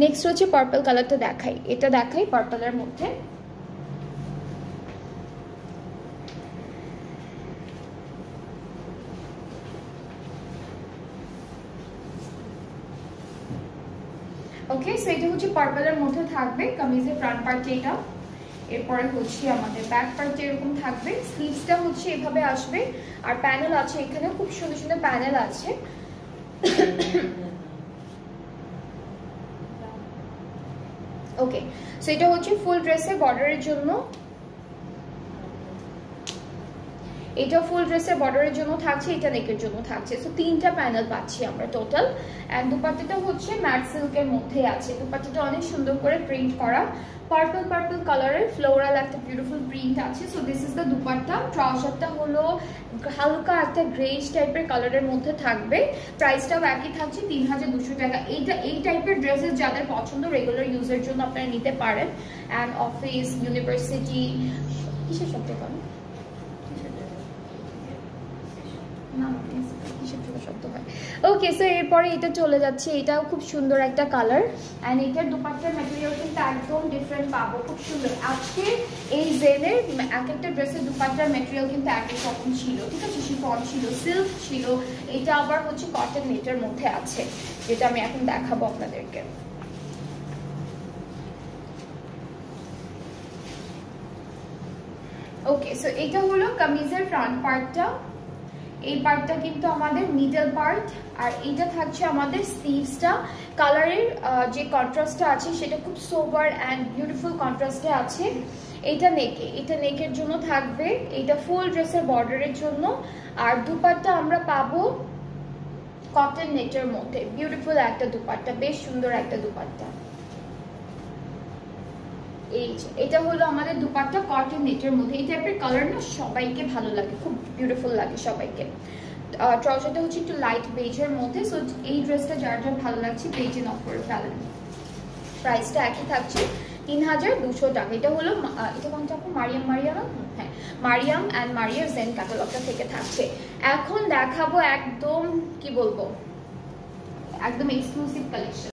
Next হচ্ছে purple কালারটা দেখাই, এটা দেখাই পার্পলের মধ্যে। ওকে, সো এটা হচ্ছে পার্পলের মধ্যে থাকবে কামিজের ফ্রন্ট পার্ট এটা। এরপরে হচ্ছে আমাদের ব্যাক পার্ট এরকম থাকবে, স্লিভসটা হচ্ছে এভাবে আসবে, আর প্যানেল আছে এখানে, খুব সুন্দর সুন্দর প্যানেল আছে। ওকে, সো এটা হচ্ছে ফুল ড্রেসের বর্ডারের জন্য, এটা ফুল ড্রেসের বর্ডারের জন্য থাকছে, এটা নেকের জন্য থাকছে। সো তিনটা প্যানেল পাচ্ছি আমরা টোটাল। এন্ড দুপাট্টাটা হচ্ছে ম্যাট সিল্কের মধ্যে আছে, দুপাট্টাটা অনেক সুন্দর করে প্রিন্ট করা, পার্পল পার্পল কালারের ফ্লোরাল একটা বিউটিফুল প্রিন্ট আছে। So this is the dupatta. ট্রাউজারটা হলো হালকা একটা গ্রেইশ টাইপের কালারের মধ্যে থাকবে, প্রাইসটাও একই থাকছে 3200 টাকা। এইটা এই টাইপের ড্রেসেস যাদের পছন্দ রেগুলার ইউজের জন্য আপনারা নিতে পারেন। অ্যান্ড অফিস, ইউনিভার্সিটি, কিসের শব্দ করেন ওকে, সো এরপরে এটা চলে যাচ্ছে, এটাও খুব সুন্দর একটা কালার। অ্যান্ড এটার দুপাট্টার ম্যাটেরিয়াল কিন্তু একদম ডিফারেন্ট পাবো, খুব সুন্দর। আজকে এই জেনের এক একটা ড্রেসের দুপাট্টার ম্যাটেরিয়াল কিন্তু এক এক রকম ছিল, ঠিক আছে, শিফন ছিল, সিল্ক ছিল, এটা আবার হচ্ছে কটন নেটের মধ্যে আছে, যেটা আমি এখন দেখাবো আপনাদেরকে। ওকে, সো এটা হলো কামিজের ফ্রন্ট পার্টটা, এই পার্টটা কিন্তু আমাদের মিডল পার্ট, আর এটা থাকছে আমাদের স্লিভসটা। কালারের যে কন্ট্রাস্টটা আছে সেটা খুব সোবার অ্যান্ড বিউটিফুল কন্ট্রাস্টে আছে। এটা নেকে, এটা নেকের জন্য থাকবে, এটা ফুল ড্রেসের বর্ডারের জন্য। আর দুপাট্টা আমরা পাবো কটন নেটের মধ্যে, বিউটিফুল একটা দুপাট্টা, বেশ সুন্দর একটা দুপাট্টা। এই যে এটা হলো আমাদের দুপাট্টা কটন নেটের মধ্যে, এই টাইপের কালার না সবাইকে ভালো লাগে, খুব বিউটিফুল লাগে সবাইকে। ট্রাউজারটা হচ্ছে একটু লাইট বেজের মধ্যে। সো এই ড্রেসটা যার যার ভালো লাগছে পেজে নক করে ফেলেন। প্রাইসটা একই থাকছে 3200 টাকা। এটা হলো এটা কোনটা আপু? মারিয়াম, হ্যাঁ, মারিয়াম অ্যান্ড মারিয়া জেন ক্যাটালগটা থেকে থাকছে। এখন দেখাবো একদম কি বলবো, একদম এক্সক্লুসিভ কালেকশন।